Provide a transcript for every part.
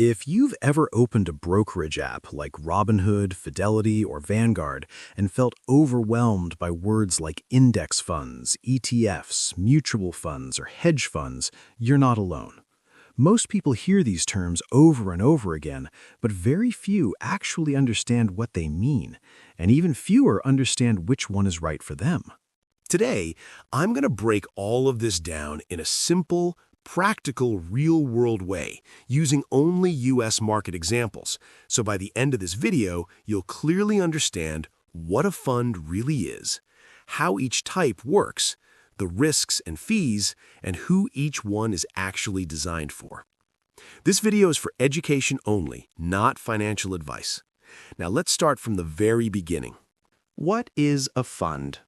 If you've ever opened a brokerage app like Robinhood, Fidelity, or Vanguard and felt overwhelmed by words like index funds, ETFs, mutual funds, or hedge funds, you're not alone. Most people hear these terms over and over again, but very few actually understand what they mean, and even fewer understand which one is right for them. Today, I'm going to break all of this down in a simple, practical, real-world way, using only U.S. market examples. So by the end of this video, you'll clearly understand what a fund really is, how each type works, the risks and fees, and who each one is actually designed for. This video is for education only, not financial advice. Now let's start from the very beginning. What is a fund?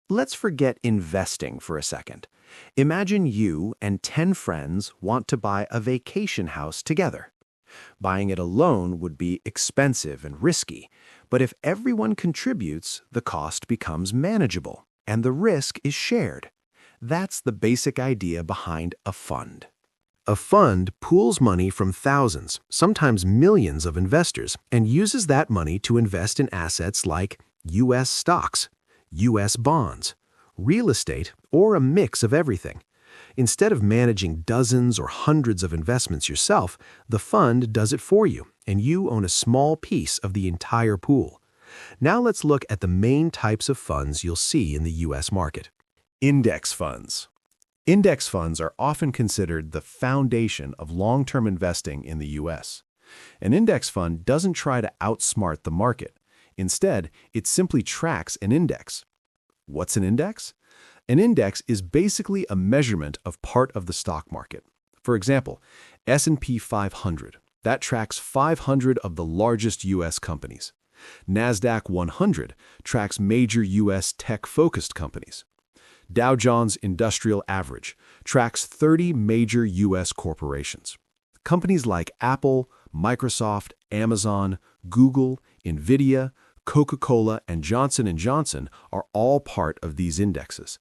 Let's forget investing for a second. Imagine you and 10 friends want to buy a vacation house together. Buying it alone would be expensive and risky, but if everyone contributes, the cost becomes manageable, and the risk is shared. That's the basic idea behind a fund. A fund pools money from thousands, sometimes millions of investors, and uses that money to invest in assets like U.S. stocks, U.S. bonds, real estate, or a mix of everything. Instead of managing dozens or hundreds of investments yourself, the fund does it for you, and you own a small piece of the entire pool. Now let's look at the main types of funds you'll see in the U.S. market. Index funds. Index funds are often considered the foundation of long-term investing in the U.S. An index fund doesn't try to outsmart the market. Instead, it simply tracks an index. What's an index? An index is basically a measurement of part of the stock market. For example, S&P 500. That tracks 500 of the largest U.S. companies. NASDAQ 100 tracks major U.S. tech-focused companies. Dow Jones Industrial Average tracks 30 major U.S. corporations. Companies like Apple, Microsoft, Amazon, Google, NVIDIA, Coca-Cola, and Johnson & Johnson are all part of these indexes.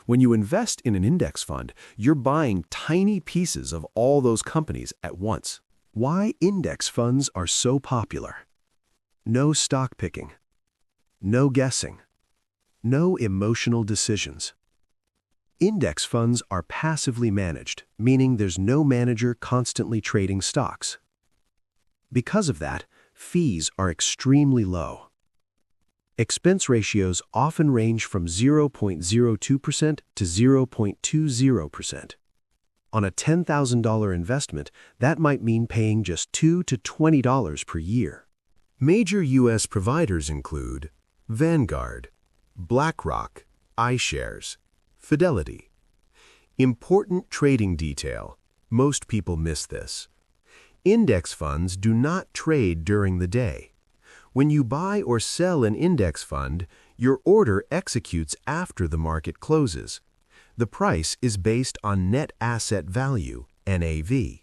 When you invest in an index fund, you're buying tiny pieces of all those companies at once. Why index funds are so popular? No stock picking. No guessing. No emotional decisions. Index funds are passively managed, meaning there's no manager constantly trading stocks. Because of that, fees are extremely low. Expense ratios often range from 0.02% to 0.20%. On a $10,000 investment, that might mean paying just $2 to $20 per year. Major U.S. providers include Vanguard, BlackRock, iShares, Fidelity. Important trading detail. Most people miss this. Index funds do not trade during the day. When you buy or sell an index fund, your order executes after the market closes. The price is based on net asset value, NAV.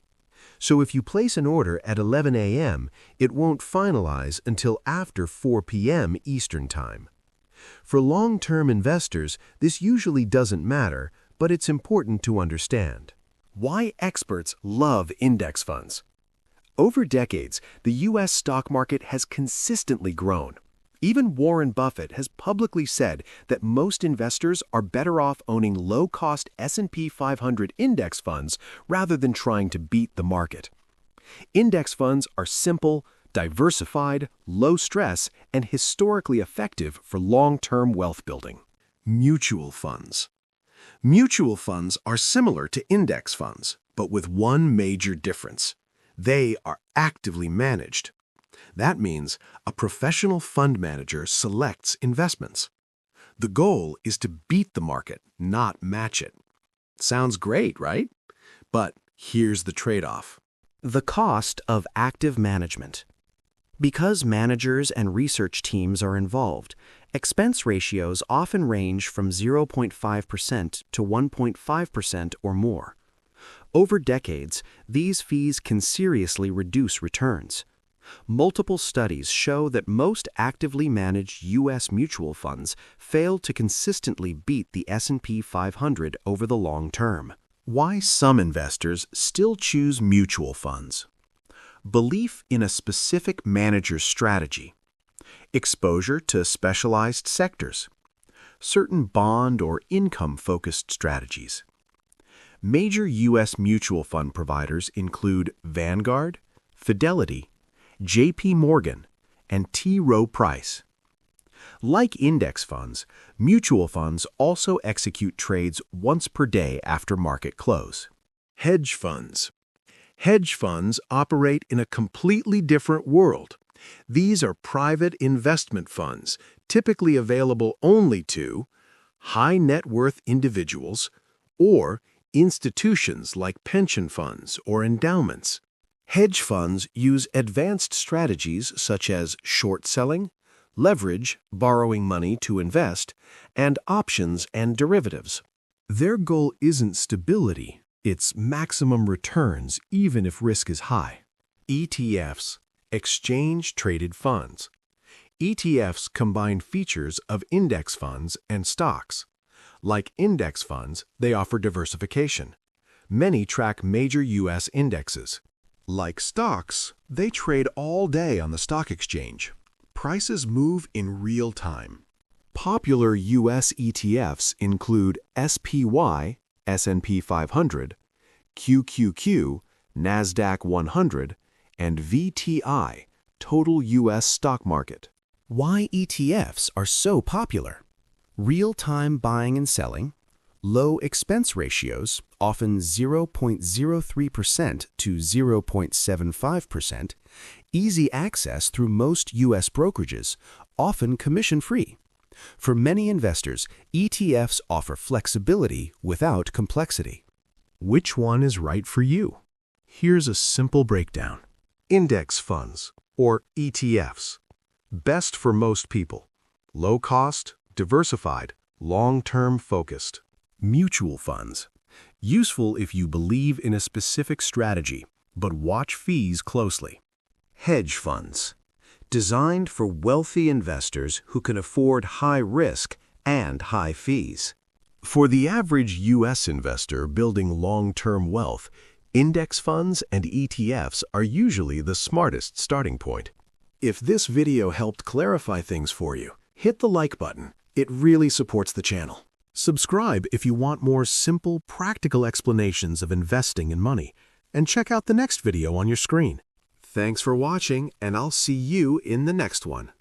So if you place an order at 11 a.m., it won't finalize until after 4 p.m. Eastern Time. For long-term investors, this usually doesn't matter, but it's important to understand. Why experts love index funds? Over decades, the U.S. stock market has consistently grown. Even Warren Buffett has publicly said that most investors are better off owning low-cost S&P 500 index funds rather than trying to beat the market. Index funds are simple, diversified, low-stress, and historically effective for long-term wealth building. Mutual funds. Mutual funds are similar to index funds, but with one major difference. They are actively managed. That means a professional fund manager selects investments. The goal is to beat the market, not match it. Sounds great, right? But here's the trade-off. The cost of active management. Because managers and research teams are involved, expense ratios often range from 0.5% to 1.5% or more. Over decades, these fees can seriously reduce returns. Multiple studies show that most actively managed U.S. mutual funds fail to consistently beat the S&P 500 over the long term. Why some investors still choose mutual funds? belief in a specific manager's strategy, exposure to specialized sectors, certain bond or income-focused strategies. Major U.S. mutual fund providers include Vanguard, Fidelity, J.P. Morgan, and T. Rowe Price. Like index funds, mutual funds also execute trades once per day after market close. Hedge funds. Hedge funds operate in a completely different world. These are private investment funds, typically available only to high net worth individuals or institutions like pension funds or endowments. Hedge funds use advanced strategies such as short selling, leverage, borrowing money to invest, and options and derivatives. Their goal isn't stability, it's maximum returns even if risk is high. ETFs, exchange-traded funds. ETFs combine features of index funds and stocks. Like index funds, they offer diversification. Many track major U.S. indexes. Like stocks, they trade all day on the stock exchange. Prices move in real time. Popular U.S. ETFs include SPY, S&P 500, QQQ, NASDAQ 100, and VTI, Total U.S. Stock Market. Why ETFs are so popular? Real-time buying and selling, low expense ratios, often 0.03% to 0.75%, easy access through most U.S. brokerages, often commission-free. For many investors, ETFs offer flexibility without complexity. Which one is right for you? Here's a simple breakdown. Index funds, or ETFs. Best for most people. Low cost, diversified, long-term focused. Mutual funds. Useful if you believe in a specific strategy, but watch fees closely. Hedge funds. Designed for wealthy investors who can afford high risk and high fees. For the average U.S. investor building long-term wealth, index funds and ETFs are usually the smartest starting point. If this video helped clarify things for you, hit the like button. It really supports the channel. Subscribe if you want more simple, practical explanations of investing and money, and check out the next video on your screen. Thanks for watching, and I'll see you in the next one.